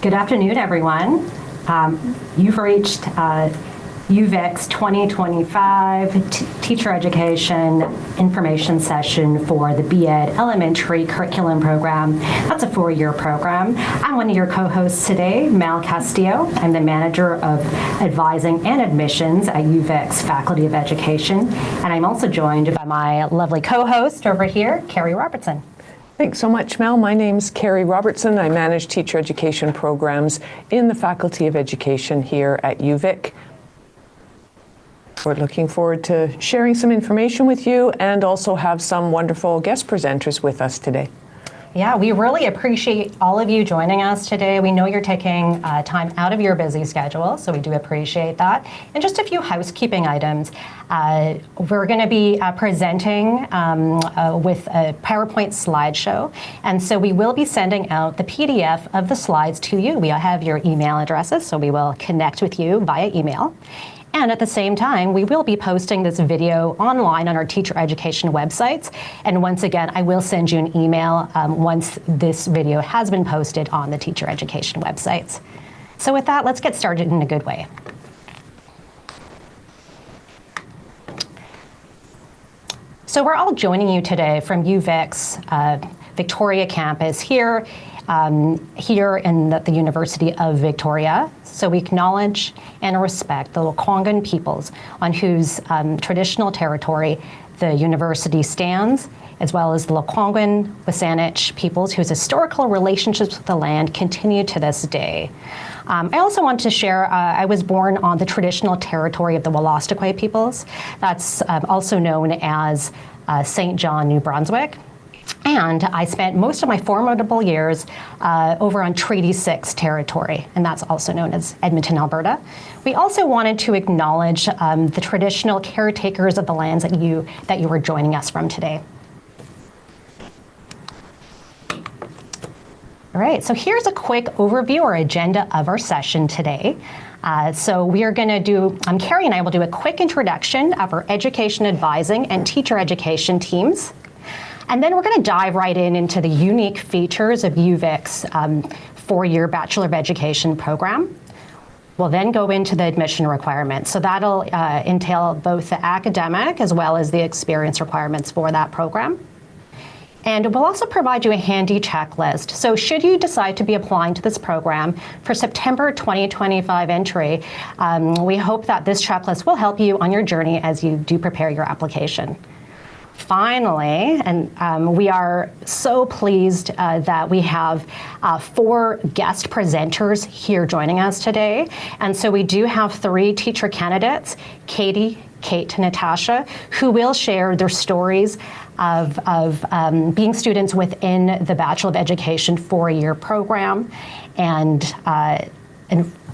Good afternoon, everyone. You've reached UVic's 2025 Teacher Education Information Session for the B.Ed Elementary Curriculum Program. That's a 4-year program. I'm one of your co-hosts today, Mal Castillo. I'm the Manager of Advising and Admissions at UVic's Faculty of Education. And I'm also joined by my lovely co-host over here, Carrie Robertson. Thanks so much, Mel. My name's Carrie Robertson. I manage teacher education programs in the Faculty of Education here at UVic. We're looking forward to sharing some information with you and also have some wonderful guest presenters with us today. Yeah, we really appreciate all of you joining us today. We know you're taking time out of your busy schedule, so we do appreciate that. And just a few housekeeping items. We're going to be presenting with a PowerPoint slideshow, and so we will be sending out the PDF of the slides to you. We have your email addresses, so we will connect with you via email. And at the same time, we will be posting this video online on our teacher education websites. And once again, I will send you an email once this video has been posted on the teacher education websites. So with that, let's get started in a good way. So we're all joining you today from UVic's Victoria campus here in the University of Victoria. So we acknowledge and respect the Lekwungen peoples on whose traditional territory the university stands, as well as the Lekwungen Wasanich peoples whose historical relationships with the land continue to this day. I also want to share, I was born on the traditional territory of the Wolastoqey peoples. That's also known as St. John, New Brunswick. And I spent most of my formidable years over on Treaty 6 territory, and that's also known as Edmonton, Alberta. We also wanted to acknowledge the traditional caretakers of the lands that you were joining us from today. All right, so here's a quick overview or agenda of our session today. So we are going to do, Carrie and I will do a quick introduction of our education advising and teacher education teams. And then we're going to dive right into the unique features of UVic's 4-year Bachelor of Education program. We'll then go into the admission requirements. So that'll entail both the academic as well as the experience requirements for that program. And we'll also provide you a handy checklist. So should you decide to be applying to this program for September 2025 entry, we hope that this checklist will help you on your journey as you do prepare your application. Finally, and we are so pleased that we have 4 guest presenters here joining us today. And so we do have 3 teacher candidates, Katie, Kate, Natasha, who will share their stories of being students within the Bachelor of Education 4-year program. And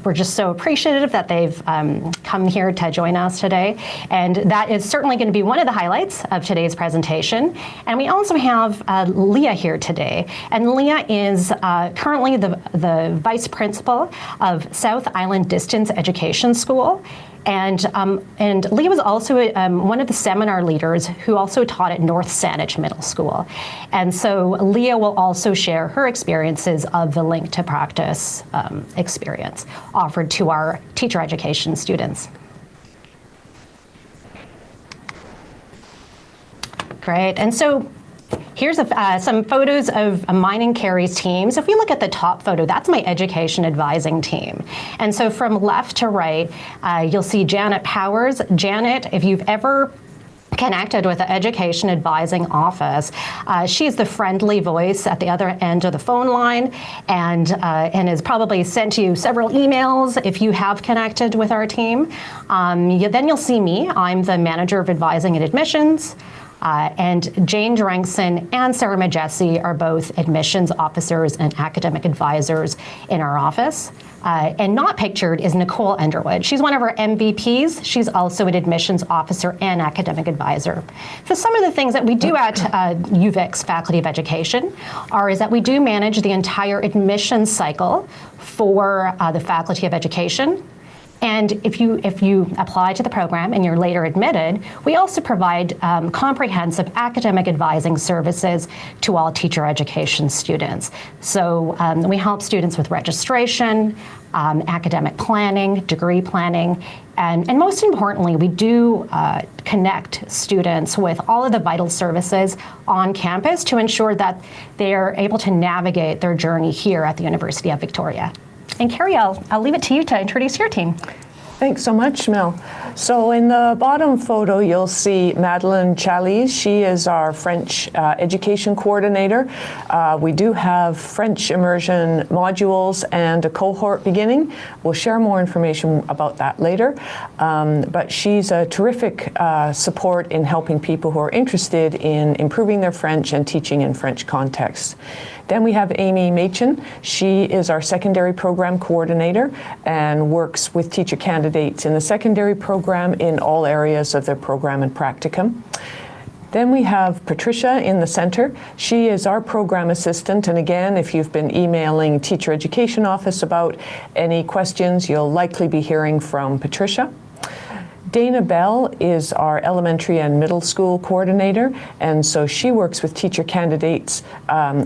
we're just so appreciative that they've come here to join us today. And that is certainly going to be one of the highlights of today's presentation. And we also have Leah here today. And Leah is currently the Vice Principal of South Island Distance Education School. And Leah was also one of the seminar leaders who also taught at North Saanich Middle School. And so Leah will also share her experiences of the Link to Practice experience offered to our teacher education students. Great, and so here's some photos of mine and Carrie's teams. If we look at the top photo, that's my education advising team. And so from left to right, you'll see Janet Powers. Janet, if you've ever connected with the education advising office, she's the friendly voice at the other end of the phone line and has probably sent you several emails if you have connected with our team. Then you'll see me. I'm the Manager of Advising and Admissions. And Jane Drengson and Sarah Majessi are both admissions officers and academic advisors in our office. And not pictured is Nicole Underwood. She's one of our MVPs. She's also an admissions officer and academic advisor. So some of the things that we do at UVic's Faculty of Education is that we do manage the entire admissions cycle for the Faculty of Education. And if you apply to the program and you're later admitted, we also provide comprehensive academic advising services to all teacher education students. So we help students with registration, academic planning, degree planning, and most importantly, we do connect students with all of the vital services on campus to ensure that they are able to navigate their journey here at the University of Victoria. And Carrie, I'll leave it to you to introduce your team. Thanks so much, Mel. So in the bottom photo, you'll see Madeleine Chalice. She is our French education coordinator. We do have French immersion modules and a cohort beginning. We'll share more information about that later. But she's a terrific support in helping people who are interested in improving their French and teaching in French context. Then we have Amy Machin. She is our secondary program coordinator and works with teacher candidates in the secondary program in all areas of their program and practicum. Then we have Patricia in the center. She is our program assistant, and again, if you've been emailing Teacher Education Office about any questions, you'll likely be hearing from Patricia. Dana Bell is our elementary and middle school coordinator, and so she works with teacher candidates,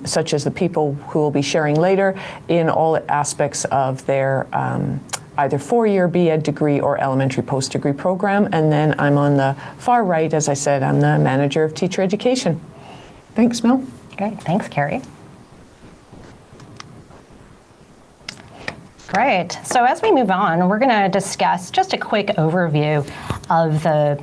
such as the people who will be sharing later, in all aspects of their either four-year B.Ed degree or elementary post-degree program. And then I'm on the far right, as I said, I'm the manager of teacher education. Thanks, Mel. Great, thanks, Carrie. Great. So as we move on, we're going to discuss just a quick overview of the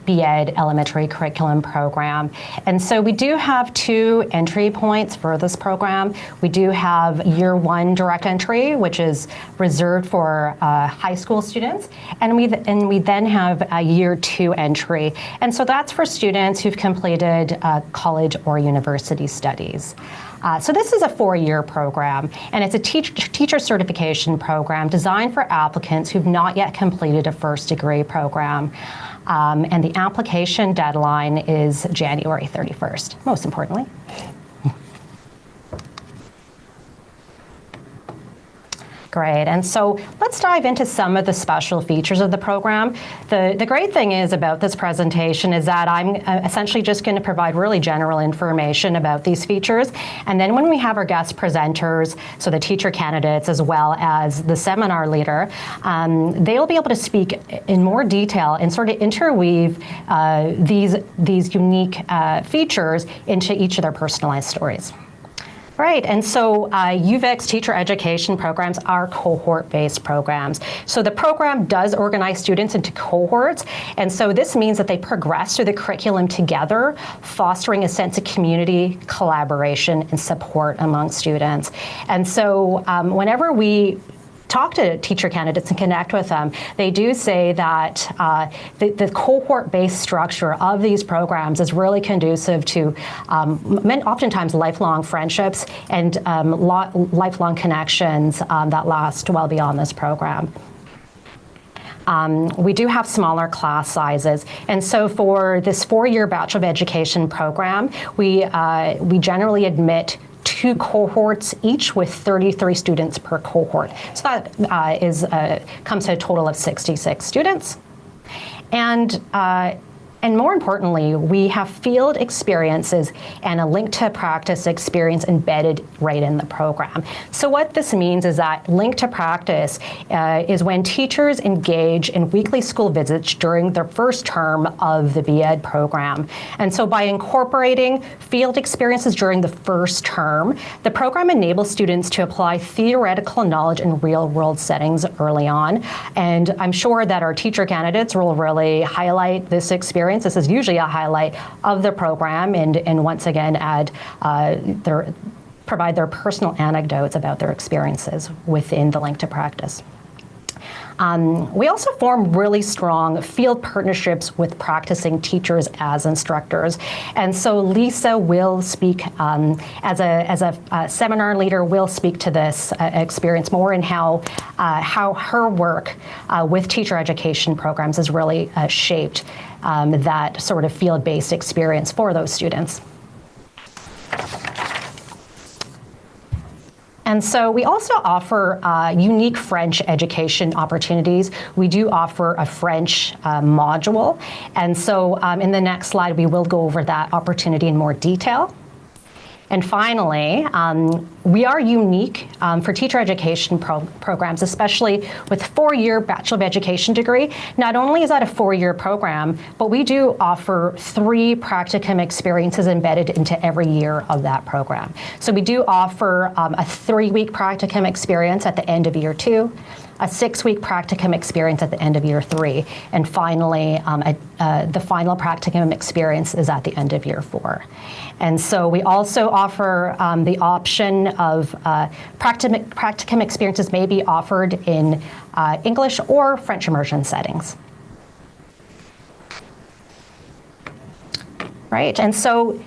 B.Ed elementary curriculum program. And so we do have two entry points for this program. We do have year one direct entry, which is reserved for high school students. And we then have a year two entry. And so that's for students who've completed college or university studies. So this is a four-year program, and it's a teacher certification program designed for applicants who've not yet completed a first degree program. And the application deadline is January 31st, most importantly. Great, and so let's dive into some of the special features of the program. The great thing is about this presentation is that I'm essentially just going to provide really general information about these features, and then when we have our guest presenters, so the teacher candidates as well as the seminar leader, they'll be able to speak in more detail and sort of interweave these unique features into each of their personalized stories. Right, and so UVic's teacher education programs are cohort-based programs. So the program does organize students into cohorts, and so this means that they progress through the curriculum together, fostering a sense of community, collaboration, and support among students. And so whenever we talk to teacher candidates and connect with them, they do say that the cohort-based structure of these programs is really conducive to oftentimes lifelong friendships and lifelong connections that last well beyond this program. We do have smaller class sizes, and so for this four-year Bachelor of Education program, we generally admit 2 cohorts each with 33 students per cohort. So that comes to a total of 66 students. And more importantly, we have field experiences and a link to practice experience embedded right in the program. So what this means is that link to practice is when teachers engage in weekly school visits during their first term of the B.Ed program. And so by incorporating field experiences during the first term, the program enables students to apply theoretical knowledge in real-world settings early on. And I'm sure that our teacher candidates will really highlight this experience. This is usually a highlight of the program, and once again provide their personal anecdotes about their experiences within the link to practice. We also form really strong field partnerships with practicing teachers as instructors. And so Lisa will speak, as a seminar leader, will speak to this experience more and how her work with teacher education programs has really shaped that sort of field-based experience for those students. And so we also offer unique French education opportunities. We do offer a French module. And so in the next slide, we will go over that opportunity in more detail. And finally, we are unique for teacher education programs, especially with 4-year Bachelor of Education degree. Not only is that a 4-year program, but we do offer 3 practicum experiences embedded into every year of that program. So we do offer a 3-week practicum experience at the end of year 2, a 6-week practicum experience at the end of year 3, and finally, the final practicum experience is at the end of year 4. And so we also offer the option of practicum experiences may be offered in English or French immersion settings. Right, and so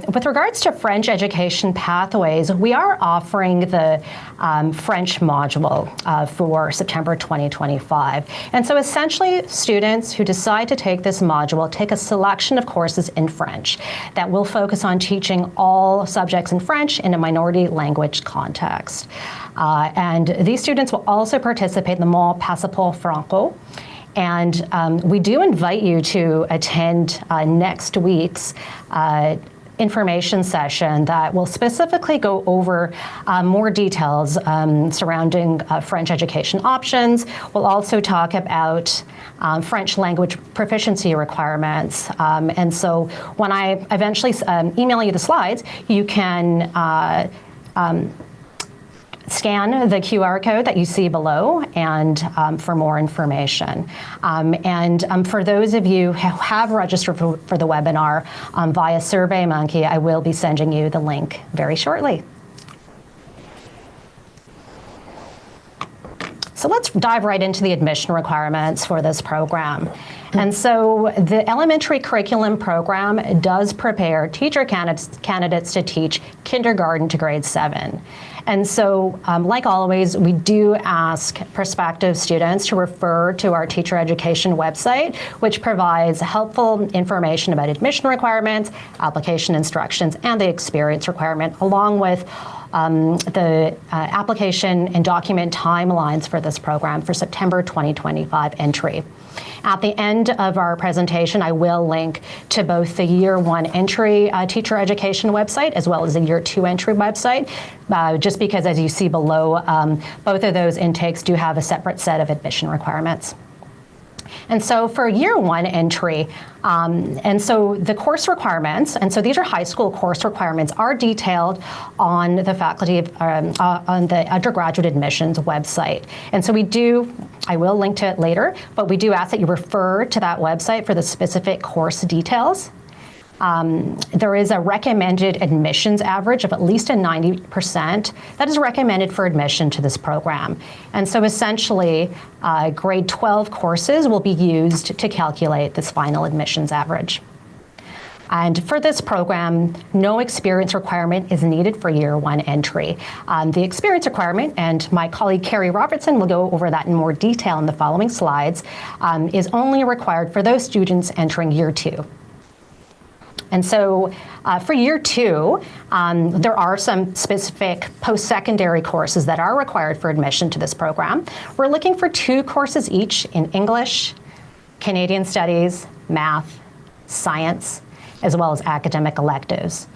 with regards to French education pathways, we are offering the French module for September 2025. And so essentially, students who decide to take this module take a selection of courses in French that will focus on teaching all subjects in French in a minority language context. And these students will also participate in the Mon Passeport Franco. And we do invite you to attend next week's information session that will specifically go over more details surrounding French education options. We'll also talk about French language proficiency requirements. And so when I eventually email you the slides, you can scan the QR code that you see below and for more information. For those of you who have registered for the webinar via SurveyMonkey, I will be sending you the link very shortly. So let's dive right into the admission requirements for this program. And so the elementary curriculum program does prepare teacher candidates to teach kindergarten to grade 7. And so, like always, we do ask prospective students to refer to our teacher education website, which provides helpful information about admission requirements, application instructions, and the experience requirement, along with the application and document timelines for this program for September 2025 entry. At the end of our presentation, I will link to both the Year 1 entry teacher education website as well as the Year 2 entry website, just because, as you see below, both of those intakes do have a separate set of admission requirements. And so for Year 1 entry, and so the course requirements, and so these are high school course requirements, are detailed on the faculty, on the undergraduate admissions website. And so we do, I will link to it later, but we do ask that you refer to that website for the specific course details. There is a recommended admissions average of at least a 90% that is recommended for admission to this program. And so essentially, grade 12 courses will be used to calculate this final admissions average. And for this program, no experience requirement is needed for Year 1 entry. The experience requirement, and my colleague Carrie Robertson will go over that in more detail in the following slides, is only required for those students entering Year 2. And so for Year 2, there are some specific post-secondary courses that are required for admission to this program. We're looking for 2 courses each in English, Canadian Studies, Math, Science, as well as academic electives.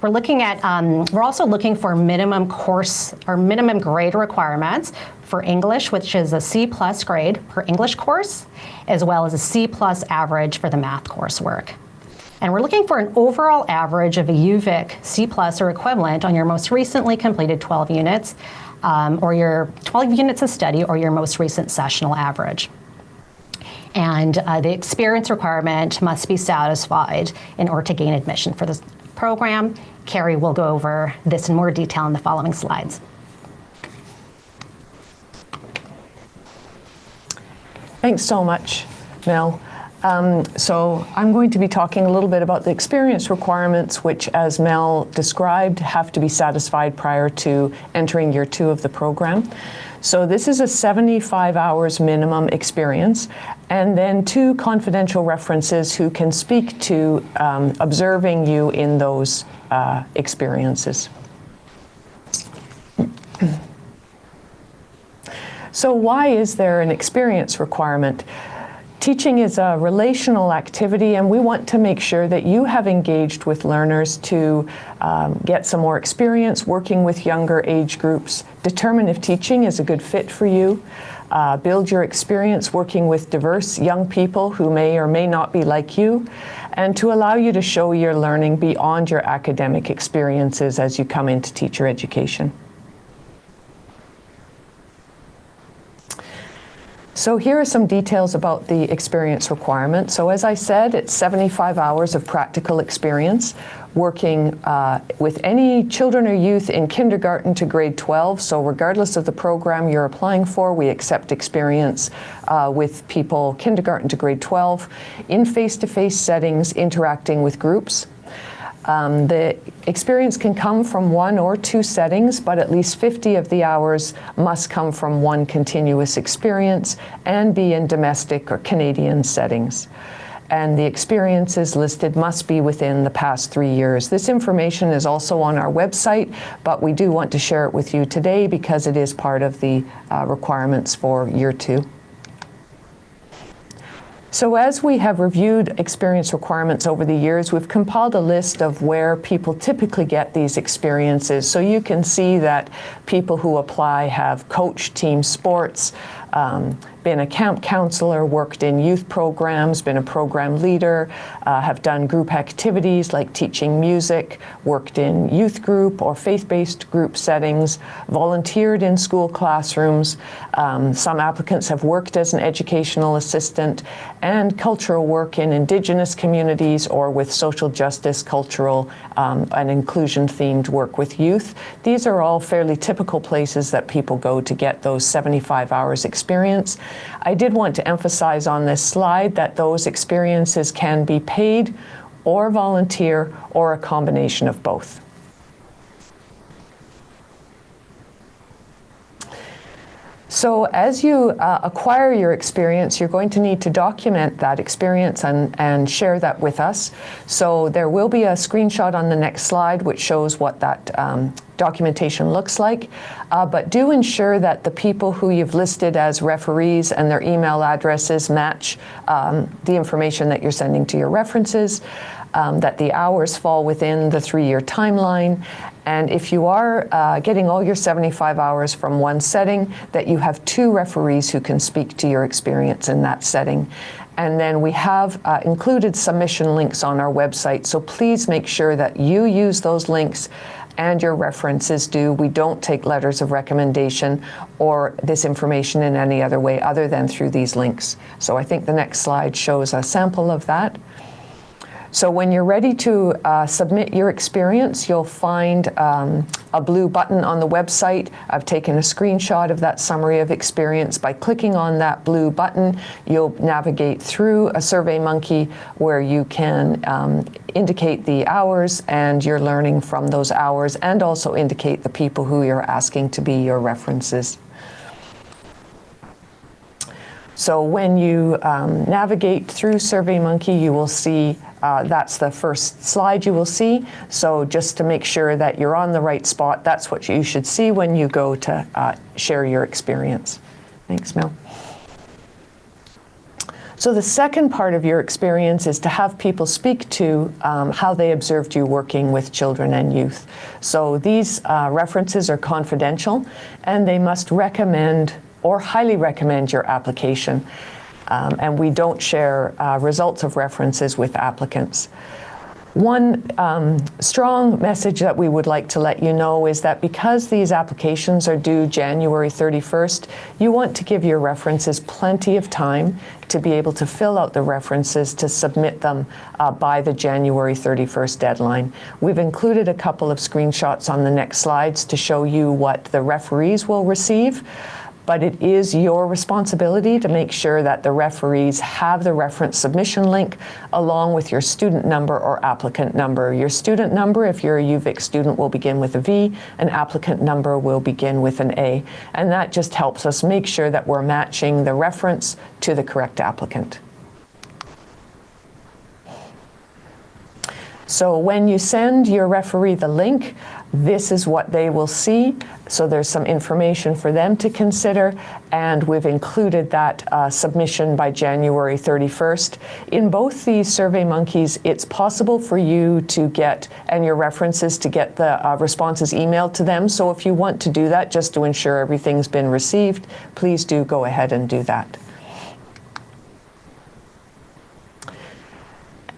We're looking at, we're also looking for minimum course or minimum grade requirements for English, which is a C+ grade per English course, as well as a C+ average for the math coursework. And we're looking for an overall average of a UVic C+ or equivalent on your most recently completed 12 units, or your 12 units of study, or your most recent sessional average. And the experience requirement must be satisfied in order to gain admission for this program. Carrie will go over this in more detail in the following slides. Thanks so much, Mel. So I'm going to be talking a little bit about the experience requirements, which, as Mel described, have to be satisfied prior to entering Year 2 of the program. So this is a 75 hours minimum experience, and then 2 confidential references who can speak to observing you in those experiences. So why is there an experience requirement? Teaching is a relational activity, and we want to make sure that you have engaged with learners to get some more experience working with younger age groups, determine if teaching is a good fit for you, build your experience working with diverse young people who may or may not be like you, and to allow you to show your learning beyond your academic experiences as you come into teacher education. So here are some details about the experience requirement. So as I said, it's 75 hours of practical experience working with any children or youth in kindergarten to grade 12. So regardless of the program you're applying for, we accept experience with people kindergarten to grade 12 in face-to-face settings interacting with groups. The experience can come from 1 or 2 settings, but at least 50 of the hours must come from one continuous experience and be in domestic or Canadian settings. And the experiences listed must be within the past 3 years. This information is also on our website, but we do want to share it with you today because it is part of the requirements for year 2. So as we have reviewed experience requirements over the years, we've compiled a list of where people typically get these experiences. So you can see that people who apply have coached team sports, been a camp counselor, worked in youth programs, been a program leader, have done group activities like teaching music, worked in youth group or faith-based group settings, volunteered in school classrooms. Some applicants have worked as an educational assistant, and cultural work in Indigenous communities or with social justice, cultural, and inclusion-themed work with youth. These are all fairly typical places that people go to get those 75 hours experience. I did want to emphasize on this slide that those experiences can be paid or volunteer or a combination of both. So as you acquire your experience, you're going to need to document that experience and share that with us. So there will be a screenshot on the next slide which shows what that documentation looks like. But do ensure that the people who you've listed as referees and their email addresses match the information that you're sending to your references, that the hours fall within the 3-year timeline, and if you are getting all your 75 hours from one setting, that you have 2 referees who can speak to your experience in that setting. And then we have included submission links on our website, so please make sure that you use those links and your references do. We don't take letters of recommendation or this information in any other way other than through these links. So I think the next slide shows a sample of that. So when you're ready to submit your experience, you'll find a blue button on the website. I've taken a screenshot of that summary of experience. By clicking on that blue button, you'll navigate through a SurveyMonkey where you can indicate the hours and your learning from those hours, and also indicate the people who you're asking to be your references. So when you navigate through SurveyMonkey, you will see that's the first slide you will see. So just to make sure that you're on the right spot, that's what you should see when you go to share your experience. Thanks, Mel. So the second part of your experience is to have people speak to how they observed you working with children and youth. So these references are confidential, and they must recommend or highly recommend your application. And we don't share results of references with applicants. One strong message that we would like to let you know is that because these applications are due January 31st, you want to give your references plenty of time to be able to fill out the references to submit them by the January 31st deadline. We've included a couple of screenshots on the next slides to show you what the referees will receive. But it is your responsibility to make sure that the referees have the reference submission link along with your student number or applicant number. Your student number, if you're a UVic student, will begin with a V, and applicant number will begin with an A. And that just helps us make sure that we're matching the reference to the correct applicant. So when you send your referee the link, this is what they will see. So there's some information for them to consider, and we've included that submission by January 31st. In both these SurveyMonkeys, it's possible for you to get, and your references, to get the responses emailed to them. So if you want to do that, just to ensure everything's been received, please do go ahead and do that.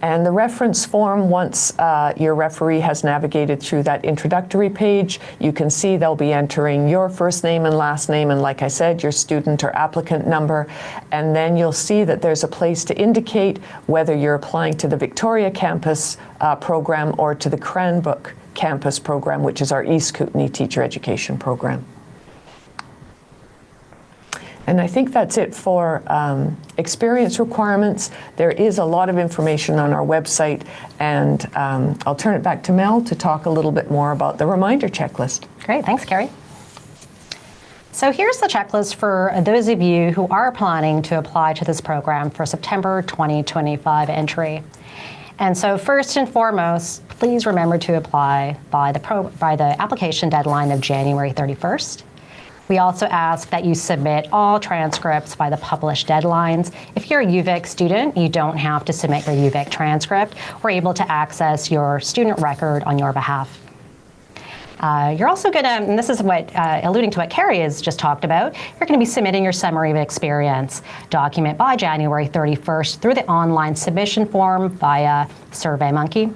And the reference form, once your referee has navigated through that introductory page, you can see they'll be entering your first name and last name, and like I said, your student or applicant number. And then you'll see that there's a place to indicate whether you're applying to the Victoria campus program or to the Cranbrook campus program, which is our East Kootenay teacher education program. And I think that's it for experience requirements. There is a lot of information on our website, and I'll turn it back to Mel to talk a little bit more about the reminder checklist. Great, thanks, Carrie. So here's the checklist for those of you who are planning to apply to this program for September 2025 entry. And so first and foremost, please remember to apply by the application deadline of January 31st. We also ask that you submit all transcripts by the published deadlines. If you're a UVic student, you don't have to submit your UVic transcript. We're able to access your student record on your behalf. You're also going to, and this is what, alluding to what Carrie has just talked about, you're going to be submitting your summary of experience document by January 31st through the online submission form via SurveyMonkey.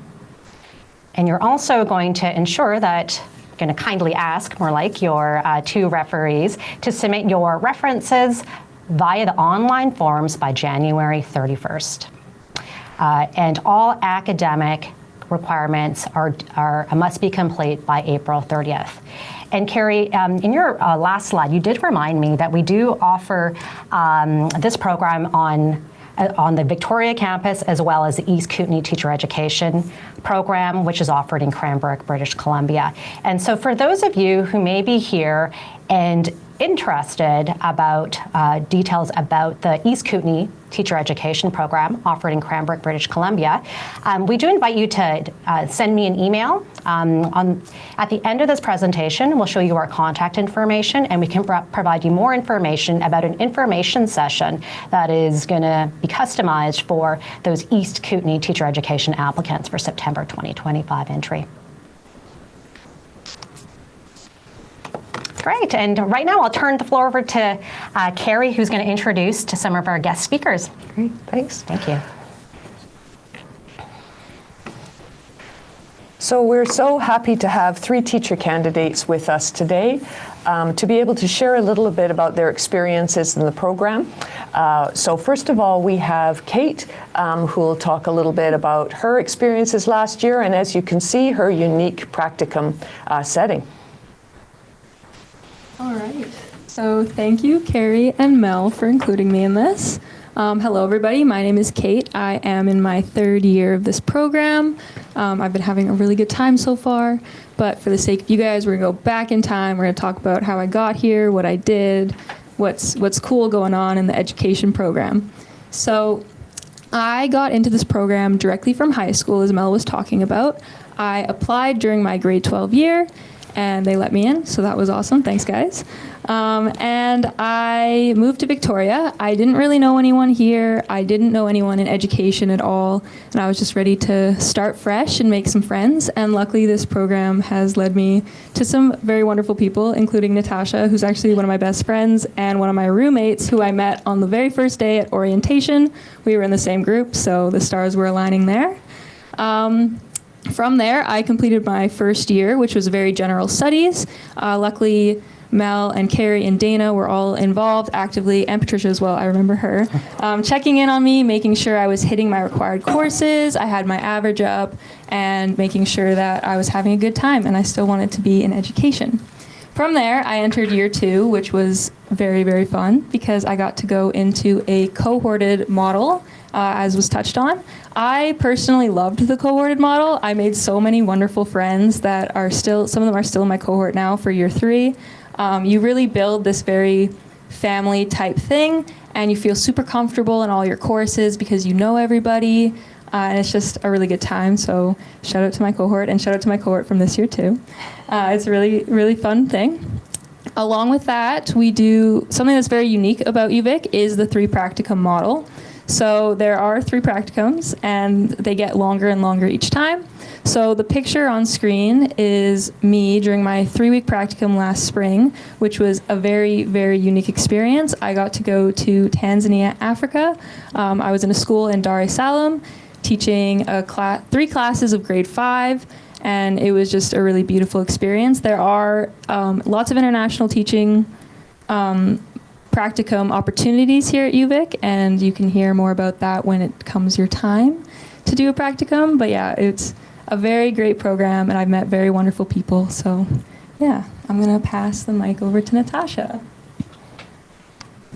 And you're also going to ensure that going to kindly ask, more like, your two referees to submit your references via the online forms by January 31st. And all academic requirements must be complete by April 30th. And Carrie, in your last slide, you did remind me that we do offer this program on the Victoria campus, as well as the East Kootenay Teacher Education program, which is offered in Cranbrook, British Columbia. And so for those of you who may be here and interested about details about the East Kootenay Teacher Education program offered in Cranbrook, British Columbia, we do invite you to send me an email. At the end of this presentation, we'll show you our contact information, and we can provide you more information about an information session that is going to be customized for those East Kootenay Teacher Education applicants for September 2025 entry. Great, and right now I'll turn the floor over to Carrie, who's going to introduce to some of our guest speakers. Great, thanks. Thank you. So we're so happy to have three teacher candidates with us today to be able to share a little bit about their experiences in the program. So first of all, we have Kate, who will talk a little bit about her experiences last year, and as you can see, her unique practicum setting. All right, so thank you, Carrie and Mel, for including me in this. Hello, everybody. My name is Kate. I am in my third year of this program. I've been having a really good time so far, but for the sake of you guys, we're going to go back in time. We're going to talk about how I got here, what I did, what's cool going on in the education program. So I got into this program directly from high school, as Mel was talking about. I applied during my grade 12 year, and they let me in, so that was awesome. Thanks, guys. And I moved to Victoria. I didn't really know anyone here. I didn't know anyone in education at all, and I was just ready to start fresh and make some friends. And luckily, this program has led me to some very wonderful people, including Natasha, who's actually one of my best friends, and one of my roommates, who I met on the very first day at orientation. We were in the same group, so the stars were aligning there. From there, I completed my first year, which was very general studies. Luckily, Mel and Carrie and Dana were all involved actively, and Patricia as well, I remember her, checking in on me, making sure I was hitting my required courses, I had my average up, and making sure that I was having a good time, and I still wanted to be in education. From there, I entered year 2, which was very, very fun, because I got to go into a cohorted model, as was touched on. I personally loved the cohorted model. I made so many wonderful friends that are still, some of them are still in my cohort now for year 3. You really build this very family type thing, and you feel super comfortable in all your courses because you know everybody. And it's just a really good time. So shout out to my cohort, and shout out to my cohort from this year too. It's a really, really fun thing. Along with that, we do something that's very unique about UVic is the 3 practicum model. So there are 3 practicums, and they get longer and longer each time. So the picture on screen is me during my 3-week practicum last spring, which was a very, very unique experience. I got to go to Tanzania, Africa. I was in a school in Dar es Salaam teaching 3 classes of grade 5, and it was just a really beautiful experience. There are lots of international teaching practicum opportunities here at UVic, and you can hear more about that when it comes your time to do a practicum. But yeah, it's a very great program, and I've met very wonderful people. So yeah, I'm going to pass the mic over to Natasha.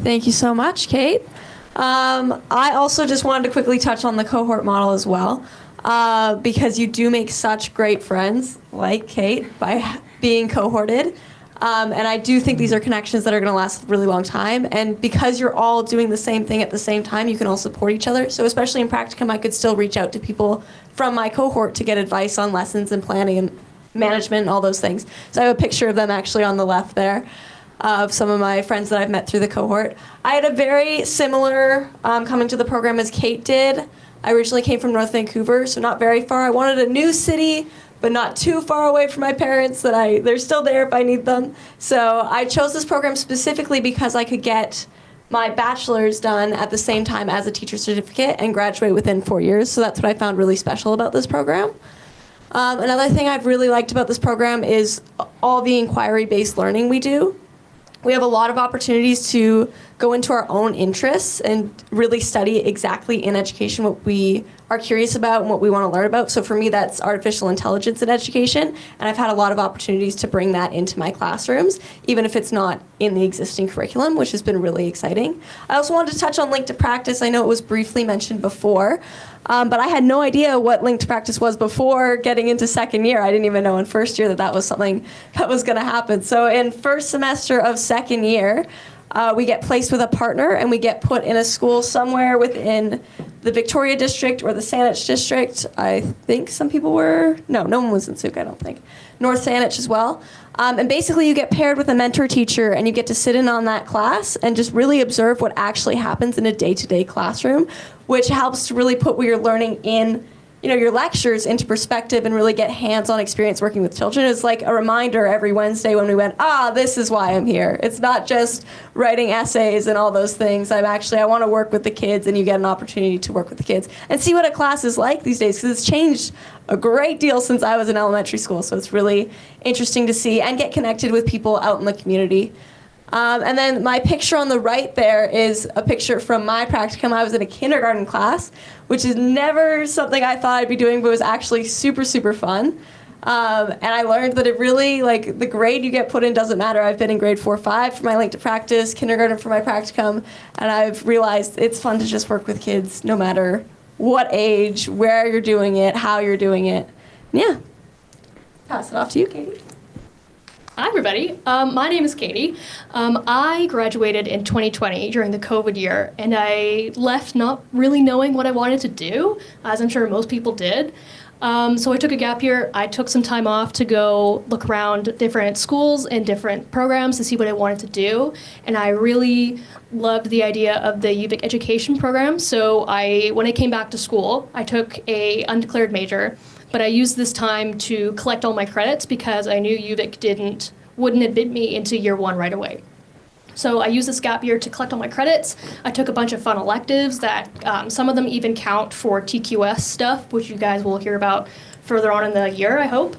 Thank you so much, Kate. I also just wanted to quickly touch on the cohort model as well, because you do make such great friends, like Kate, by being cohorted. And I do think these are connections that are going to last a really long time. And because you're all doing the same thing at the same time, you can all support each other. So especially in practicum, I could still reach out to people from my cohort to get advice on lessons and planning and management and all those things. So I have a picture of them actually on the left there, of some of my friends that I've met through the cohort. I had a very similar coming to the program as Kate did. I originally came from North Vancouver, so not very far. I wanted a new city, but not too far away from my parents that they're still there if I need them. So I chose this program specifically because I could get my bachelor's done at the same time as a teacher certificate and graduate within 4 years. So that's what I found really special about this program. Another thing I've really liked about this program is all the inquiry-based learning we do. We have a lot of opportunities to go into our own interests and really study exactly in education what we are curious about and what we want to learn about. So for me, that's artificial intelligence in education, and I've had a lot of opportunities to bring that into my classrooms, even if it's not in the existing curriculum, which has been really exciting. I also wanted to touch on Link to Practice. I know it was briefly mentioned before, but I had no idea what Link to Practice was before getting into second year. I didn't even know in first year that that was something that was going to happen. So in first semester of second year, we get placed with a partner, and we get put in a school somewhere within the Victoria district or the Saanich district. I think some people were, no one was in Suk, I don't think. North Saanich as well. And basically you get paired with a mentor teacher, and you get to sit in on that class and just really observe what actually happens in a day-to-day classroom, which helps to really put what you're learning in your lectures into perspective and really get hands-on experience working with children. It's like a reminder every Wednesday when we went, this is why I'm here. It's not just writing essays and all those things. I want to work with the kids, and you get an opportunity to work with the kids and see what a class is like these days, because it's changed a great deal since I was in elementary school. So it's really interesting to see and get connected with people out in the community. And then my picture on the right there is a picture from my practicum. I was in a kindergarten class, which is never something I thought I'd be doing, but was actually super, super fun. And I learned that it really, the grade you get put in doesn't matter. I've been in grade 4, 5 for my Link to Practice, kindergarten for my practicum, and I've realized it's fun to just work with kids no matter what age, where you're doing it, how you're doing it. Yeah. Pass it off to you, Katie. Hi, everybody. My name is Katie. I graduated in 2020 during the COVID year, and I left not really knowing what I wanted to do, as I'm sure most people did. So I took a gap year. I took some time off to go look around different schools and different programs to see what I wanted to do, and I really loved the idea of the UVic Education program. So when I came back to school, I took a undeclared major, but I used this time to collect all my credits because I knew UVic wouldn't admit me into year 1 right away. So I used this gap year to collect all my credits. I took a bunch of fun electives that some of them even count for TQS stuff, which you guys will hear about further on in the year, I hope.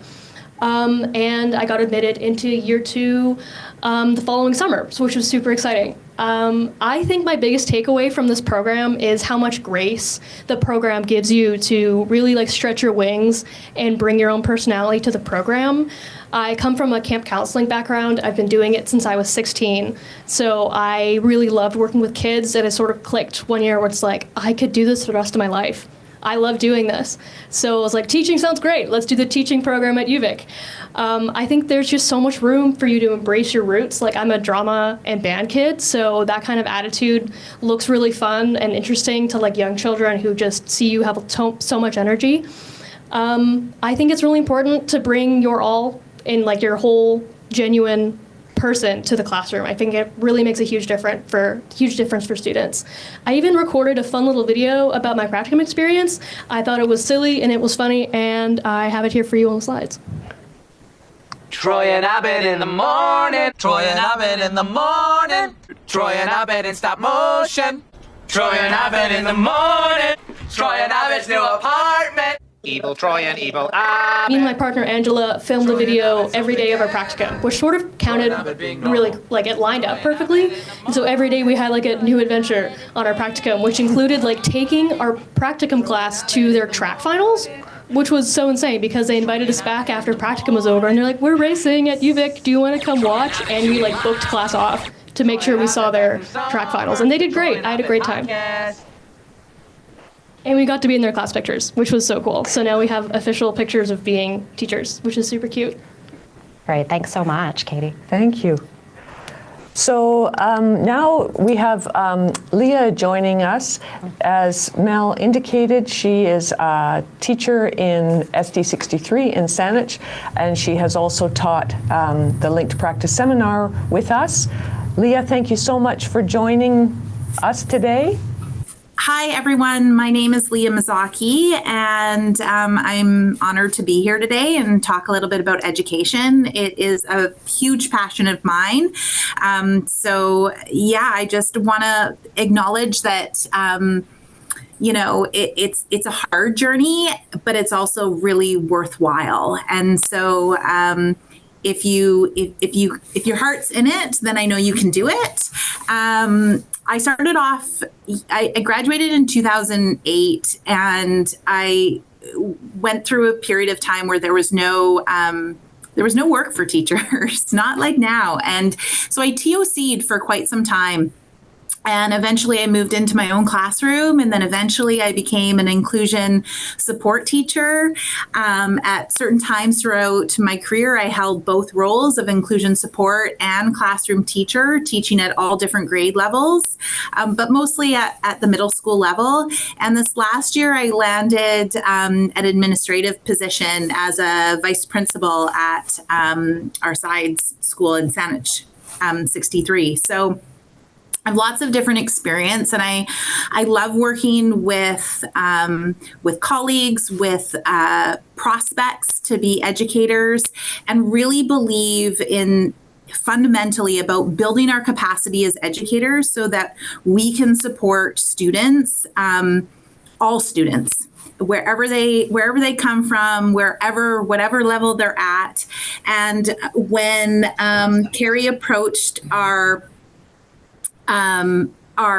And I got admitted into year 2 the following summer, which was super exciting. I think my biggest takeaway from this program is how much grace the program gives you to really stretch your wings and bring your own personality to the program. I come from a camp counseling background. I've been doing it since I was 16. So I really loved working with kids, and it sort of clicked one year where it's like, I could do this for the rest of my life. I love doing this. So I was like, teaching sounds great. Let's do the teaching program at UVic. I think there's just so much room for you to embrace your roots. Like, I'm a drama and band kid, so that kind of attitude looks really fun and interesting to like young children who just see you have so much energy. I think it's really important to bring your all in, like your whole genuine person to the classroom. I think it really makes a huge difference for students. I even recorded a fun little video about my practicum experience. I thought it was silly and it was funny, and I have it here for you on the slides. Troy and Abed in the morning. Troy and Abed in the morning. Troy and Abed in stop motion. Troy and Abed in the morning. Troy and Abed's new apartment. Evil Troy and evil Abed. Me and my partner Angela filmed a video every day of our practicum, which sort of counted really, like it lined up perfectly. And so every day we had like a new adventure on our practicum, which included like taking our practicum class to their track finals, which was so insane because they invited us back after practicum was over and they're like, we're racing at UVic, do you want to come watch? And we like booked class off to make sure we saw their track finals. And they did great. I had a great time. And we got to be in their class pictures, which was so cool. So now we have official pictures of being teachers, which is super cute. Great, thanks so much, Katie. Thank you. So now we have Leah joining us. As Mel indicated, she is a teacher in SD63 in Saanich, and she has also taught the Linked Practice seminar with us. Leah, thank you so much for joining us today. Hi, everyone. My name is Leah Mazaki, and I'm honored to be here today and talk a little bit about education. It is a huge passion of mine. I just want to acknowledge that, it's a hard journey, but it's also really worthwhile. And so, if your heart's in it, then I know you can do it. I started off, I graduated in 2008, and I went through a period of time where there was no work for teachers, not like now. And so I TOC'd for quite some time. And eventually I moved into my own classroom, and then eventually I became an inclusion support teacher. At certain times throughout my career, I held both roles of inclusion support and classroom teacher, teaching at all different grade levels, but mostly at the middle school level. And this last year, I landed an administrative position as a vice principal at our sides school in Saanich, 63. So I have lots of different experience, and I love working with colleagues, with prospects to be educators, and really believe in fundamentally about building our capacity as educators so that we can support students, all students, wherever they come from, whatever level they're at. And when Carrie approached our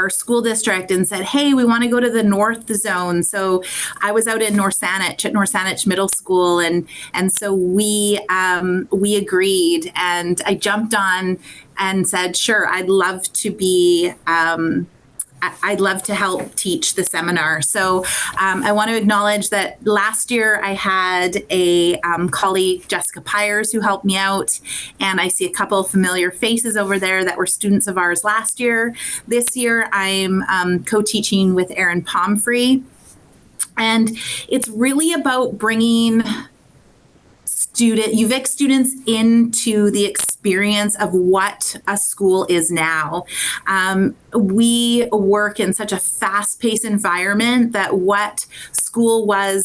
school district and said, hey, we want to go to the North Zone. So I was out in North Saanich Middle School. And so we agreed, and I jumped on and said, sure, I'd love to help teach the seminar. So I want to acknowledge that last year I had a colleague, Jessica Pyers, who helped me out. And I see a couple of familiar faces over there that were students of ours last year. This year I'm co-teaching with Erin Pomfrey. And it's really about bringing UVic students into the experience of what a school is now. We work in such a fast-paced environment that what school was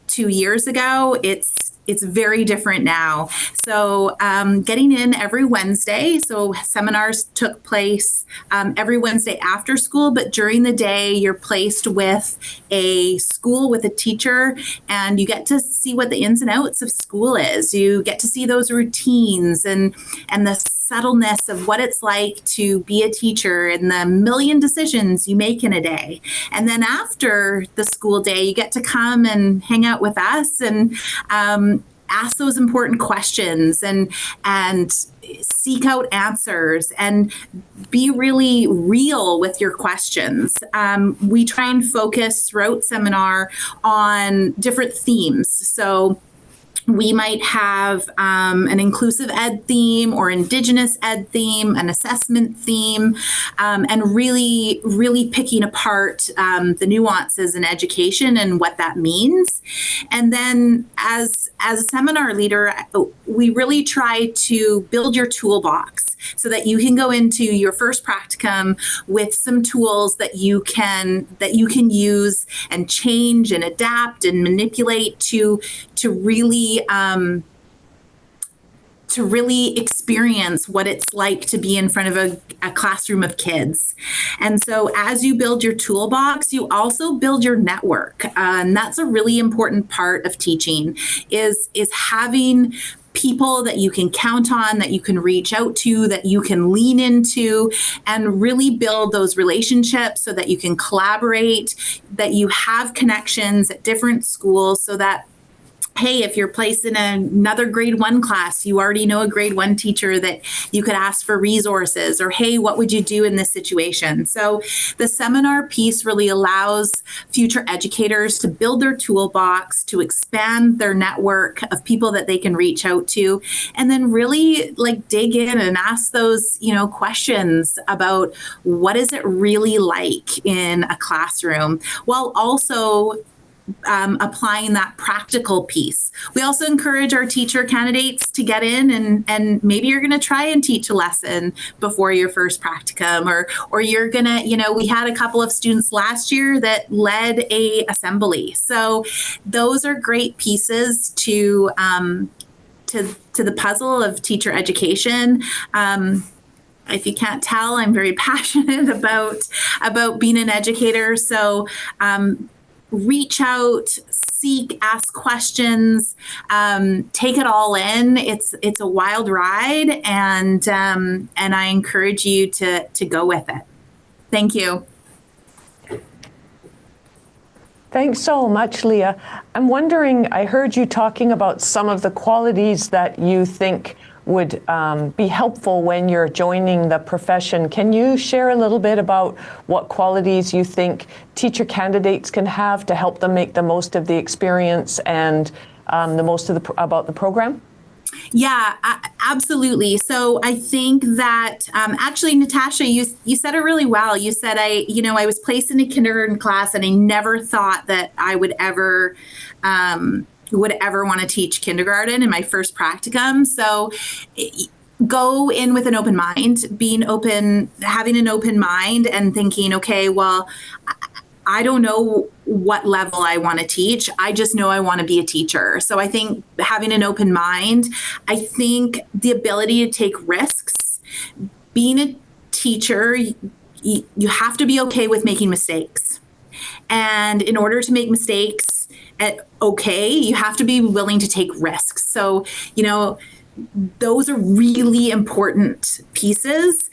2 years ago, it's very different now. So getting in every Wednesday. So seminars took place every Wednesday after school, but during the day you're placed with a school, with a teacher, and you get to see what the ins and outs of school is. You get to see those routines and the subtleness of what it's like to be a teacher and the million decisions you make in a day. And then after the school day, you get to come and hang out with us. And ask those important questions and seek out answers and be really real with your questions. We try and focus throughout seminar on different themes. So we might have an inclusive ed theme or Indigenous ed theme, an assessment theme, and really picking apart the nuances in education and what that means. And then as a seminar leader, we really try to build your toolbox so that you can go into your first practicum with some tools that you can use and change and adapt and manipulate to really experience what it's like to be in front of a classroom of kids. And so as you build your toolbox, you also build your network. And that's a really important part of teaching is having people that you can count on, that you can reach out to, that you can lean into, and really build those relationships so that you can collaborate, that you have connections at different schools so that, hey, if you're placed in another grade 1 class, you already know a grade 1 teacher that you could ask for resources, or hey, what would you do in this situation? So the seminar piece really allows future educators to build their toolbox, to expand their network of people that they can reach out to, and then really dig in and ask those, questions about what is it really like in a classroom, while also applying that practical piece. We also encourage our teacher candidates to get in and maybe you're going to try and teach a lesson before your first practicum, or you're going to, we had a couple of students last year that led a assembly. So those are great pieces to the puzzle of teacher education. If you can't tell, I'm very passionate about being an educator. So reach out, seek, ask questions, take it all in. It's a wild ride, and I encourage you to go with it. Thank you. Thanks so much, Leah. I'm wondering, I heard you talking about some of the qualities that you think would be helpful when you're joining the profession. Can you share a little bit about what qualities you think teacher candidates can have to help them make the most of the experience and the most of about the program? Yeah, absolutely. So I think that actually, Natasha, you said it really well. You said I was placed in a kindergarten class and I never thought that I would ever want to teach kindergarten in my first practicum. So go in with an open mind, having an open mind and thinking, okay, well, I don't know what level I want to teach. I just know I want to be a teacher. So I think having an open mind, I think the ability to take risks, being a teacher, you have to be okay with making mistakes. And in order to make mistakes, you have to be willing to take risks. So, those are really important pieces.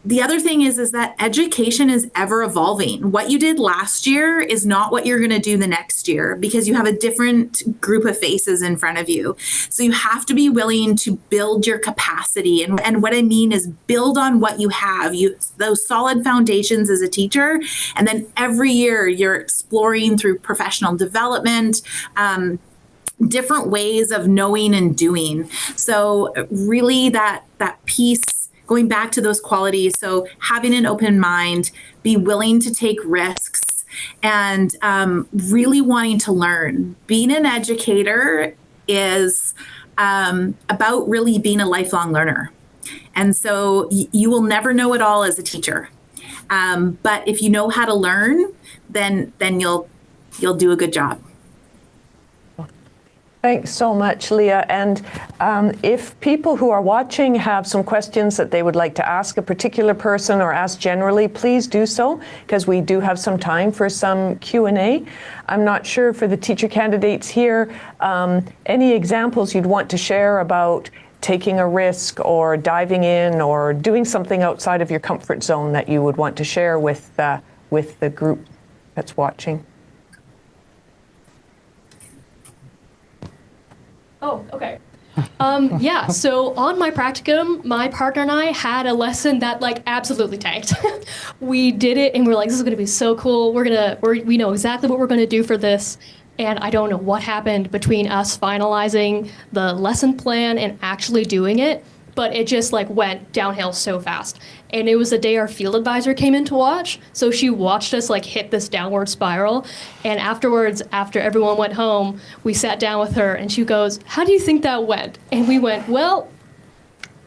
The other thing is that education is ever evolving. What you did last year is not what you're going to do the next year because you have a different group of faces in front of you. So you have to be willing to build your capacity. And what I mean is build on what you have, those solid foundations as a teacher. And then every year you're exploring through professional development, different ways of knowing and doing. So really that piece, going back to those qualities, so having an open mind, be willing to take risks, and really wanting to learn. Being an educator is about really being a lifelong learner. And so you will never know it all as a teacher. But if you know how to learn, then you'll do a good job. Thanks so much, Leah. And if people who are watching have some questions that they would like to ask a particular person or ask generally, please do so, because we do have some time for some Q&A. I'm not sure for the teacher candidates here, any examples you'd want to share about taking a risk or diving in or doing something outside of your comfort zone that you would want to share with the group that's watching? Oh, okay. Yeah, so on my practicum, my partner and I had a lesson that like absolutely tanked. We did it and we're like, this is gonna be so cool. We know exactly what we're gonna do for this. And I don't know what happened between us finalizing the lesson plan and actually doing it, but it just like went downhill so fast. And it was the day our field advisor came in to watch, so she watched us like hit this downward spiral. And afterwards, after everyone went home, we sat down with her and she goes, how do you think that went? And we went, well,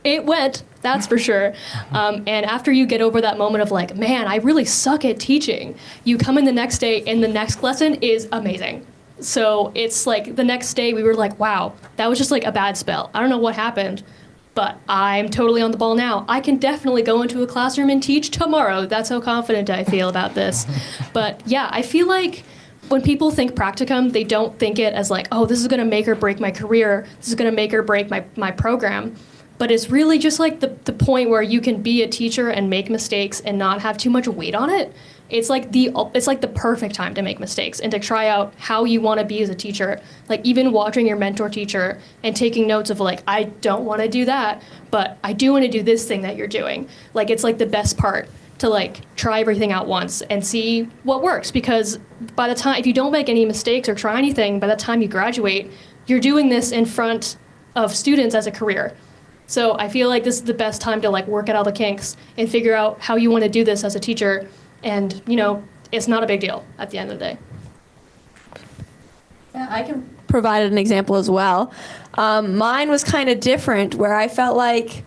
it went, that's for sure. And after you get over that moment of like, man, I really suck at teaching, you come in the next day and the next lesson is amazing. So it's like the next day we were like, wow, that was just like a bad spell. I don't know what happened, but I'm totally on the ball now. I can definitely go into a classroom and teach tomorrow. That's how confident I feel about this. But yeah, I feel like when people think practicum, they don't think it as like, oh, this is gonna make or break my career. This is gonna make or break my program. But it's really just like the point where you can be a teacher and make mistakes and not have too much weight on it. It's like the perfect time to make mistakes and to try out how you want to be as a teacher. Like even watching your mentor teacher and taking notes of like, I don't want to do that, but I do want to do this thing that you're doing. Like it's like the best part to like try everything out once and see what works, because by the time, if you don't make any mistakes or try anything, by the time you graduate, you're doing this in front of students as a career. So I feel like this is the best time to like work out all the kinks and figure out how you want to do this as a teacher. And, you know, it's not a big deal at the end of the day. Yeah, I can provide an example as well. Mine was kind of different, where I felt like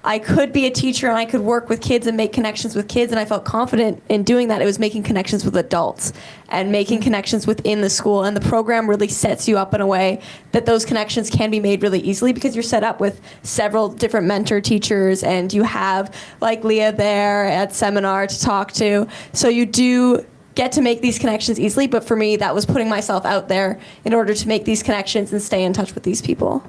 I could be a teacher and I could work with kids and make connections with kids, and I felt confident in doing that. It was making connections with adults and making connections within the school, and the program really sets you up in a way that those connections can be made really easily because you're set up with several different mentor teachers and you have like Leah there at seminar to talk to. So you do get to make these connections easily, but for me that was putting myself out there in order to make these connections and stay in touch with these people.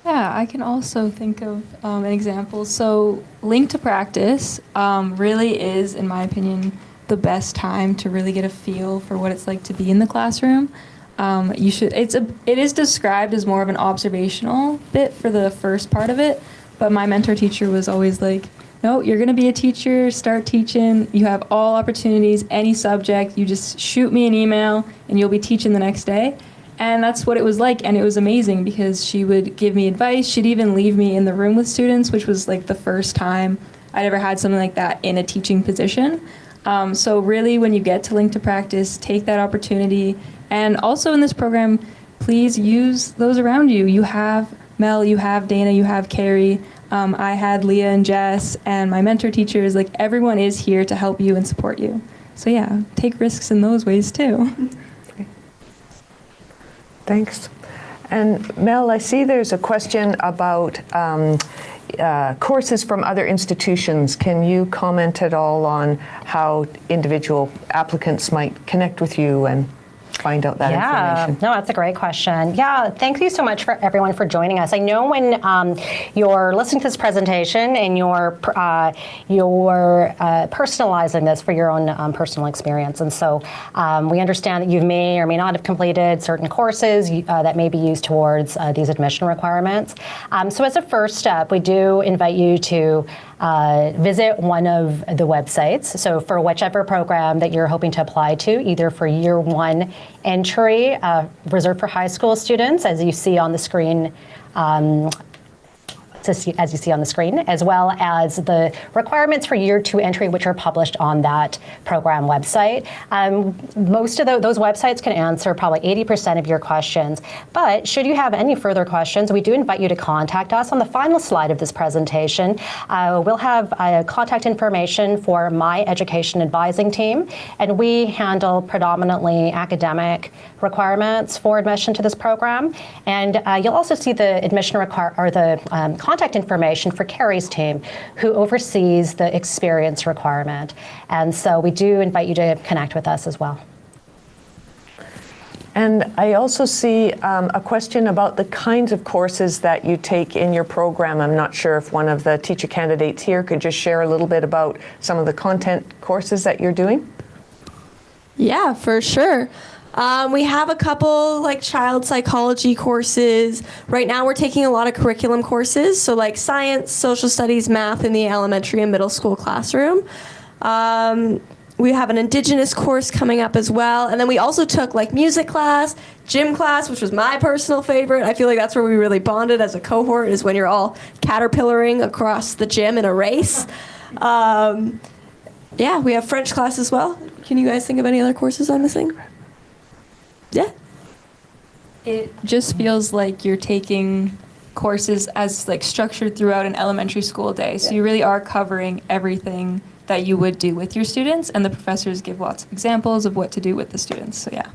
Yeah, I can also think of an example. So Link to Practice really is, in my opinion, the best time to really get a feel for what it's like to be in the classroom. It is described as more of an observational bit for the first part of it, but my mentor teacher was always like, no, you're going to be a teacher, start teaching, you have all opportunities, any subject, you just shoot me an email and you'll be teaching the next day. And that's what it was like, and it was amazing because she would give me advice. She'd even leave me in the room with students, which was like the first time I'd ever had something like that in a teaching position. So really, when you get to Link to Practice, take that opportunity. And also in this program, please use those around you. You have Mel, you have Dana, you have Carrie. I had Leah and Jess, and my mentor teachers. Like, everyone is here to help you and support you. So yeah, take risks in those ways too. Thanks. And Mel, I see there's a question about courses from other institutions. Can you comment at all on how individual applicants might connect with you and find out that information? No, that's a great question. Yeah, thank you so much for everyone for joining us. I know when you're listening to this presentation and you're personalizing this for your own personal experience, and so we understand that you may or may not have completed certain courses that may be used towards these admission requirements. So as a first step, we do invite you to visit one of the websites. So for whichever program that you're hoping to apply to, either for year one entry, reserved for high school students, as you see on the screen, as well as the requirements for year two entry, which are published on that program website. Most of those websites can answer probably 80% of your questions, but should you have any further questions, we do invite you to contact us. On the final slide of this presentation, we'll have contact information for my education advising team, and we handle predominantly academic requirements for admission to this program. And you'll also see the admission contact information for Carrie's team, who oversees the experience requirement. And so we do invite you to connect with us as well. And I also see a question about the kinds of courses that you take in your program. I'm not sure if one of the teacher candidates here could just share a little bit about some of the content courses that you're doing. Yeah, for sure. We have a couple like child psychology courses. Right now we're taking a lot of curriculum courses, so like science, social studies, math in the elementary and middle school classroom. We have an Indigenous course coming up as well. And then we also took like music class, gym class, which was my personal favorite. I feel like that's where we really bonded as a cohort, is when you're all caterpillaring across the gym in a race. Yeah, we have French class as well. Can you guys think of any other courses I'm missing? Yeah. It just feels like you're taking courses as like structured throughout an elementary school day. So you really are covering everything that you would do with your students, and the professors give lots of examples of what to do with the students. So yeah.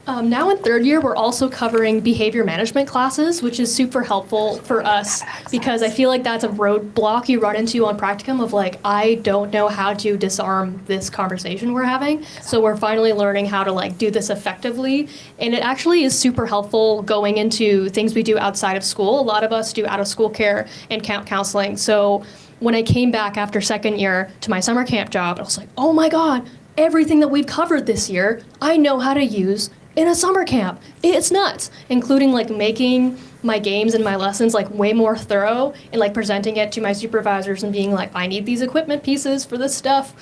Now in third year, we're also covering behavior management classes, which is super helpful for us because I feel like that's a roadblock you run into on practicum of like, I don't know how to disarm this conversation we're having. So we're finally learning how to like do this effectively. And it actually is super helpful going into things we do outside of school. A lot of us do out of school care and camp counseling. So when I came back after second year to my summer camp job, I was like, oh my God, everything that we've covered this year, I know how to use in a summer camp. It's nuts, including like making my games and my lessons like way more thorough and like presenting it to my supervisors and being like, I need these equipment pieces for this stuff.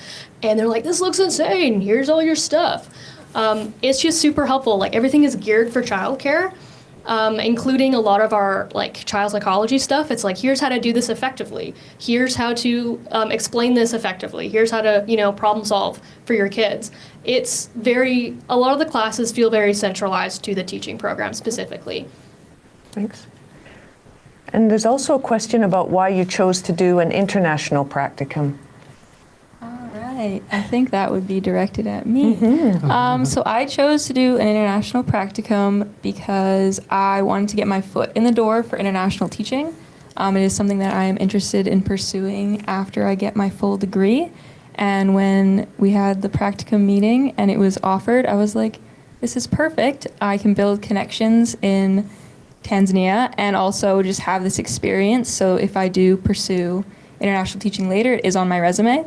And they're like, this looks insane. Here's all your stuff. It's just super helpful. Like everything is geared for childcare, including a lot of our like child psychology stuff. It's like, here's how to do this effectively. Here's how to explain this effectively. Here's how to, problem solve for your kids. It's a lot of the classes feel very centralized to the teaching program specifically. Thanks. And there's also a question about why you chose to do an international practicum. All right, I think that would be directed at me. So I chose to do an international practicum because I wanted to get my foot in the door for international teaching. It is something that I am interested in pursuing after I get my full degree. And when we had the practicum meeting and it was offered, I was like, this is perfect. I can build connections in Tanzania and also just have this experience. So if I do pursue international teaching later, it is on my resume.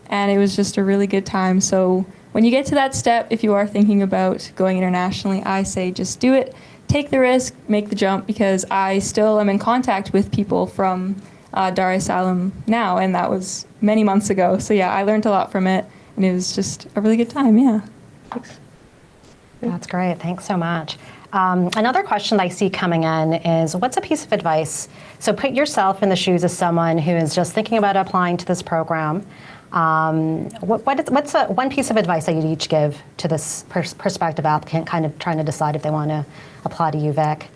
And it was just a really good time. So when you get to that step, if you are thinking about going internationally, I say just do it. Take the risk, make the jump, because I still am in contact with people from Dar es Salaam now, and that was many months ago. So yeah, I learned a lot from it, and it was just a really good time, yeah. Thanks. That's great. Thanks so much. Another question I see coming in is, what's a piece of advice? So put yourself in the shoes of someone who is just thinking about applying to this program. What's one piece of advice that you'd each give to this prospective applicant kind of trying to decide if they want to apply to UVic?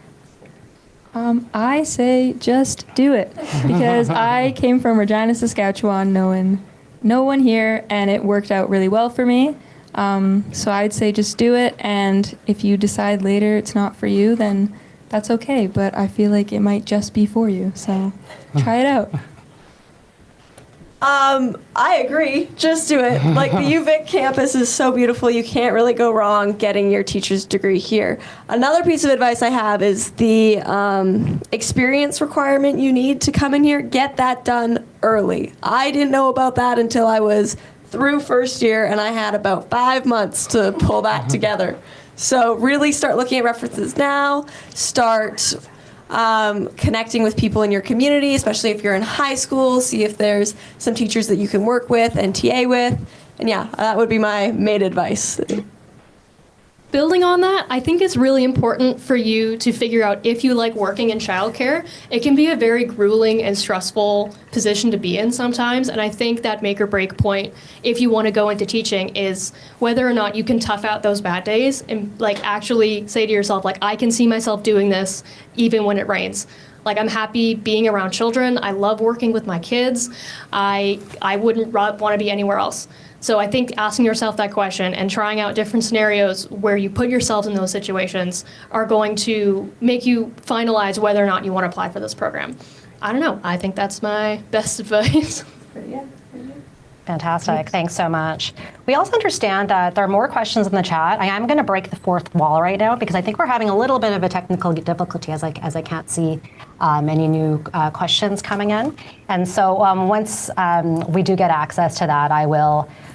I say just do it, because I came from Regina, Saskatchewan, knowing no one here, and it worked out really well for me. So I'd say just do it, and if you decide later it's not for you, then that's okay, but I feel like it might just be for you, so try it out. I agree. Just do it. Like, the UVic campus is so beautiful. You can't really go wrong getting your teacher's degree here. Another piece of advice I have is the experience requirement you need to come in here. Get that done early. I didn't know about that until I was through first year, and I had about 5 months to pull that together. So really start looking at references now. Start connecting with people in your community, especially if you're in high school. See if there's some teachers that you can work with and TA with. And yeah, that would be my main advice. Building on that, I think it's really important for you to figure out if you like working in childcare. It can be a very grueling and stressful position to be in sometimes, and I think that make or break point if you want to go into teaching is whether or not you can tough out those bad days and like actually say to yourself, like, I can see myself doing this even when it rains. Like, I'm happy being around children. I love working with my kids. I wouldn't want to be anywhere else. So I think asking yourself that question and trying out different scenarios where you put yourself in those situations are going to make you finalize whether or not you want to apply for this program. I don't know. I think that's my best advice. Fantastic. Thanks so much. We also understand that there are more questions in the chat. I am going to break the fourth wall right now because I think we're having a little bit of a technical difficulty as I can't see any new questions coming in. And so once we do get access to that,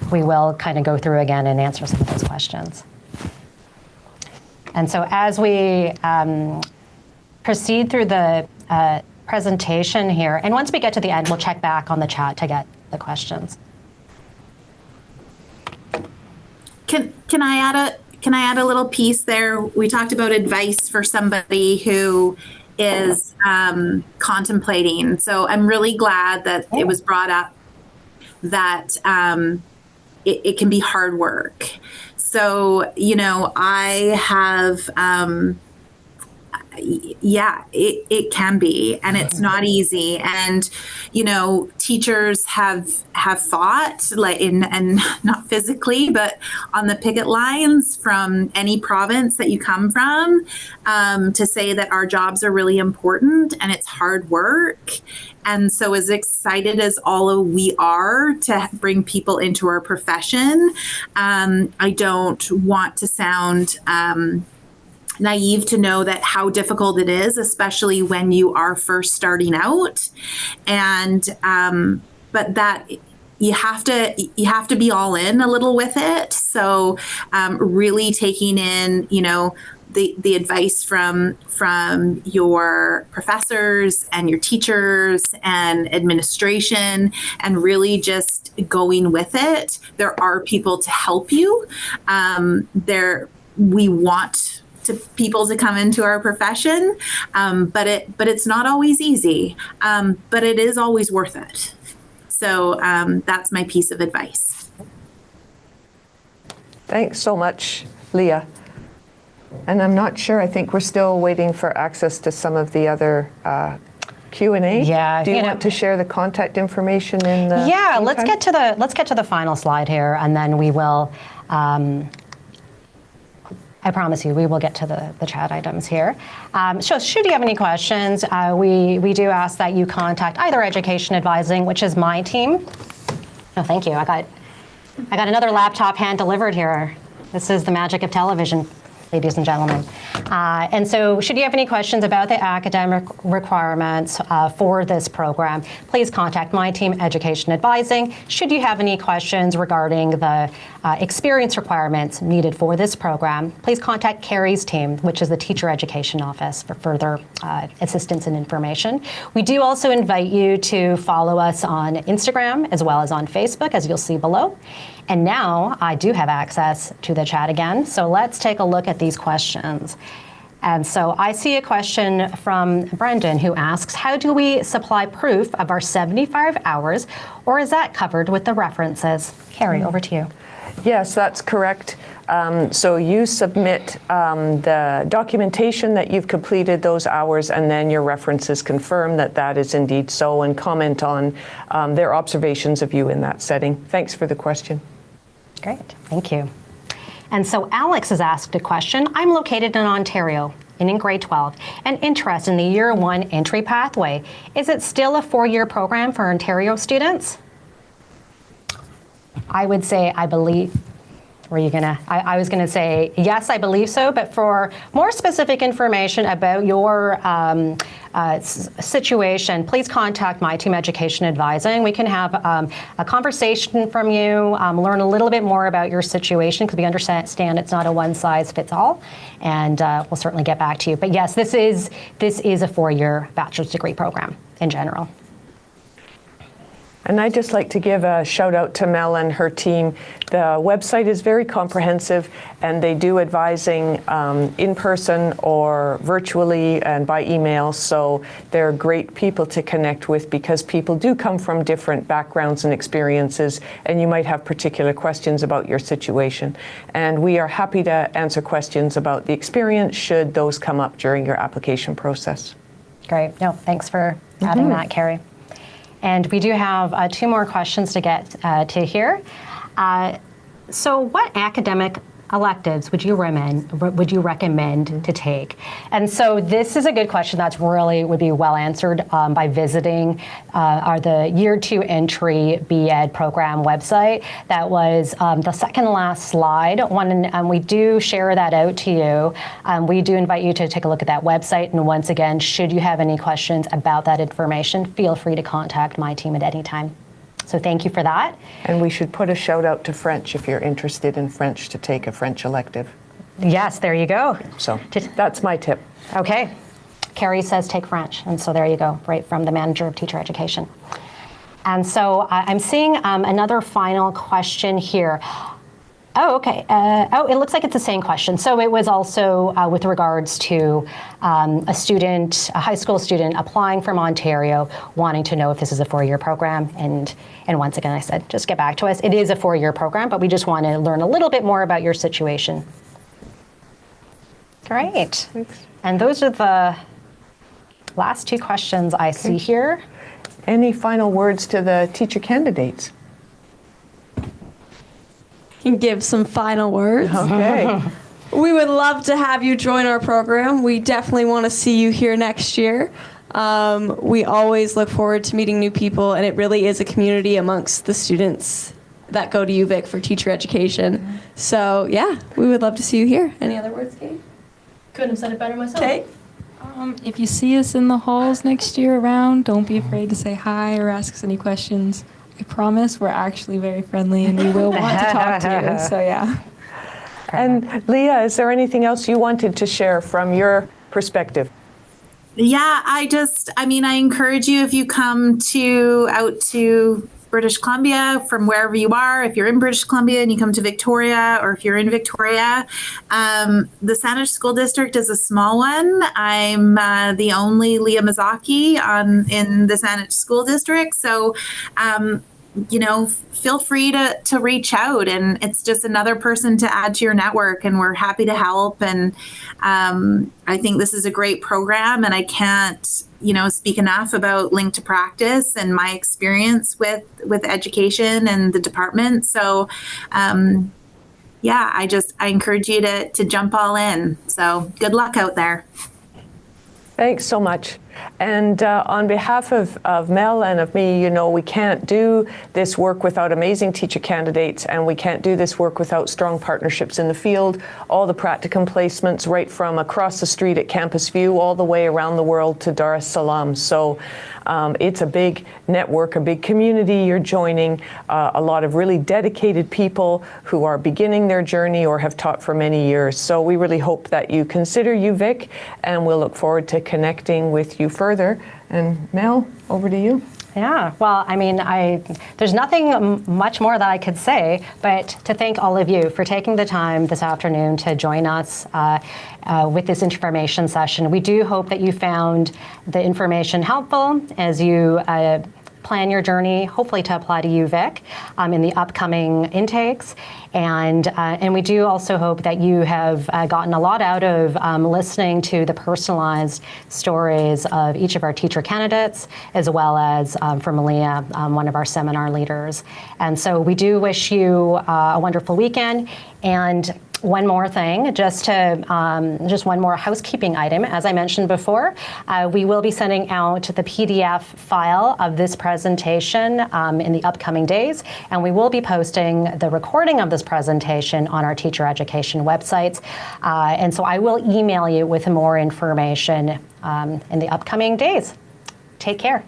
we will kind of go through again and answer some of those questions. And so as we proceed through the presentation here, and once we get to the end, we'll check back on the chat to get the questions. Can I add a little piece there? We talked about advice for somebody who is contemplating. So I'm really glad that it was brought up that it can be hard work. So, you know, I have, it can be, and it's not easy. And, you know, teachers have fought and not physically, but on the picket lines from any province that you come from, to say that our jobs are really important and it's hard work. And so as excited as all of we are to bring people into our profession, I don't want to sound naive to know that how difficult it is, especially when you are first starting out. And but that you have to be all in a little with it. So really taking in, you know, the advice from your professors and your teachers and administration, and really just going with it. There are people to help you. We want people to come into our profession, but it's not always easy. But it is always worth it. So that's my piece of advice. Thanks so much, Leah. And I'm not sure, I think we're still waiting for access to some of the other Q&A. Yeah. Do you want to share the contact information in the meantime? let's get to the final slide here, and then we will I promise you, we will get to the chat items here. So should you have any questions, we do ask that you contact either Education Advising, which is my team. Oh, thank you. I got another laptop hand delivered here. This is the magic of television, ladies and gentlemen. And so should you have any questions about the academic requirements for this program, please contact my team, Education Advising. Should you have any questions regarding the experience requirements needed for this program, please contact Carrie's team, which is the Teacher Education Office, for further assistance and information. We do also invite you to follow us on Instagram as well as on Facebook, as you'll see below. And now I do have access to the chat again, so let's take a look at these questions. And so I see a question from Brendan, who asks, how do we supply proof of our 75 hours, or is that covered with the references? Carrie, over to you. Yes, that's correct. So you submit the documentation that you've completed those hours, and then your references confirm that that is indeed so, and comment on their observations of you in that setting. Thanks for the question. Great, thank you. And so Alex has asked a question. I'm located in Ontario and in grade 12 and interested in the year 1 entry pathway. Is it still a 4-year program for Ontario students? I would say, I believe, were you gonna, I was gonna say, yes, I believe so, but for more specific information about your situation, please contact my team, Education Advising. We can have a conversation from you, learn a little bit more about your situation, because we understand it's not a one-size-fits-all, and we'll certainly get back to you. But yes, this is a 4-year bachelor's degree program in general. And I'd just like to give a shout out to Mel and her team. The website is very comprehensive, and they do advising in person or virtually and by email. So they're great people to connect with, because people do come from different backgrounds and experiences, and you might have particular questions about your situation. And we are happy to answer questions about the experience should those come up during your application process. Great. No, thanks for adding that, Carrie. And we do have 2 more questions to get to here. So what academic electives would you recommend to take? And so this is a good question that's really would be well answered by visiting the year 2 entry B.Ed program website. That was the second last slide. And we do share that out to you. We do invite you to take a look at that website. And once again, should you have any questions about that information, feel free to contact my team at any time. So thank you for that. And we should put a shout out to French if you're interested in French to take a French elective. Yes, there you go. So that's my tip. Okay. Carrie says take French. And so there you go, right from the manager of teacher education. And so I'm seeing another final question here. Oh, okay. It looks like it's the same question. So it was also with regards to a high school student applying from Ontario, wanting to know if this is a 4-year program. And once again, I said, just get back to us. It is a 4-year program, but we just want to learn a little bit more about your situation. Great. Thanks. And those are the last 2 questions I see here. Any final words to the teacher candidates? Can give some final words. Okay. We would love to have you join our program. We definitely want to see you here next year. We always look forward to meeting new people, and it really is a community amongst the students that go to UVic for teacher education. So yeah, we would love to see you here. Any other words, Kate? Couldn't have said it better myself. Kate? If you see us in the halls next year around, don't be afraid to say hi or ask us any questions. I promise we're actually very friendly and we will want to talk to you. So yeah. And Leah, is there anything else you wanted to share from your perspective? Yeah, I encourage you, if you come out to British Columbia from wherever you are, if you're in British Columbia and you come to Victoria, or if you're in Victoria, the Saanich School District is a small one. I'm the only Leah Mazaki in the Saanich School District. So, feel free to reach out, and it's just another person to add to your network, and we're happy to help. And I think this is a great program, and I can't speak enough about Link to Practice and my experience with education and the department. So I encourage you to jump all in. So good luck out there. Thanks so much. And on behalf of Mel and of me, we can't do this work without amazing teacher candidates, and we can't do this work without strong partnerships in the field, all the practicum placements right from across the street at Campus View all the way around the world to Dar es Salaam. So it's a big network, a big community you're joining, a lot of really dedicated people who are beginning their journey or have taught for many years. So we really hope that you consider UVic, and we'll look forward to connecting with you further. And Mel, over to you. Yeah, well, there's nothing much more that I could say, but to thank all of you for taking the time this afternoon to join us with this information session. We do hope that you found the information helpful as you plan your journey, hopefully to apply to UVic in the upcoming intakes. And we do also hope that you have gotten a lot out of listening to the personalized stories of each of our teacher candidates, as well as from Malia, one of our seminar leaders. And so we do wish you a wonderful weekend. And one more thing, just one more housekeeping item. As I mentioned before, we will be sending out the PDF file of this presentation in the upcoming days, and we will be posting the recording of this presentation on our teacher education websites. And so I will email you with more information in the upcoming days. Take care.